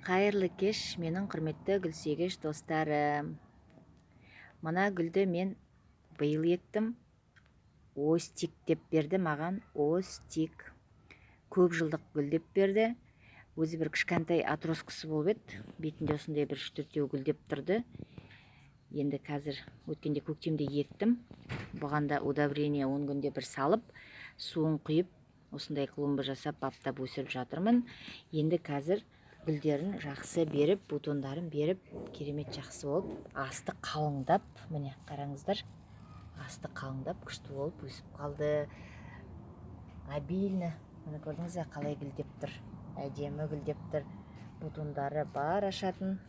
Қайырлы кеш, менің құрметті гүлсүйгіш достарым. Мына гүлді мен биыл ектім. Остик деп берді маған. Остик. Көп жылдық гүл деп берді. Өзі бір кішкентай атроскысы болып еді. Бетінде осындай бір 3-4 гүлдеп тұрды. Енді қазір өткенде көктемде ектім. Бұған да удобрение 10 күнде бір салып, суын құйып, осындай клумба жасап, баптап өсіріп жатырмын. Енді қазір гүлдерін жақсы беріп, бутондарын беріп, керемет жақсы болып, асты қалыңдап, міне қараңыздар, асты қалыңдап, күшті болып өсіп қалды. Обильно, міне көрдіңіздер қалай гүлдеп тұр, әдемі гүлдеп тұр, бутондары бар ашатын.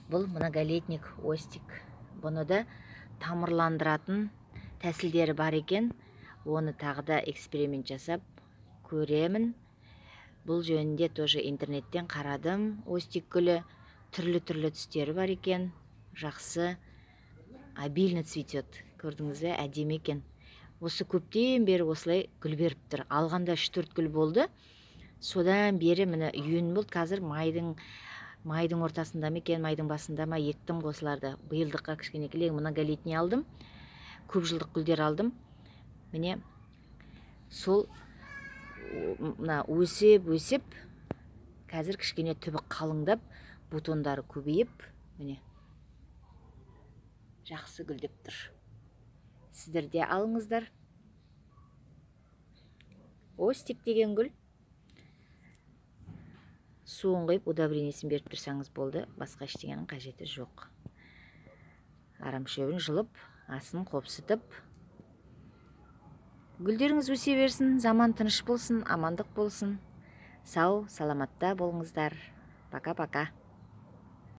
Бұл многолетник остик. Бұны да тамырландыратын тәсілдері бар екен. Оны тағы да эксперимент жасап көремін. Бұл жөнінде тоже интернеттен қарадым. Остик гүлі түрлі түстері бар екен. Жақсы, обильно цветет. Көрдіңіз бе, әдемі екен. Осы көптен бері осылай гүл беріп тұр. Алғанда 3-4 гүл болды. Содан бері міне үйін болды. Қазір майдың ортасында ма екен, майдың басында ма ектім осыларды. Биылдыққа кішкене многолетний алдым. Көп жылдық гүлдер алдым. Міне сол өсіп, қазір кішкене түбі қалыңдап, бутондары көбейіп, міне жақсы гүлдеп тұр. Сіздер де алыңыздар. Остик деген гүл. Суын құйып, удобрениесін беріп тұрсаңыз болды, басқа ештеңенің қажеті жоқ. Арам шөбін жұлып, асын қопсытып, гүлдеріңіз өсе берсін, заман тыныш болсын, амандық болсын. Сау, саламатта болыңыздар. Пока-пока.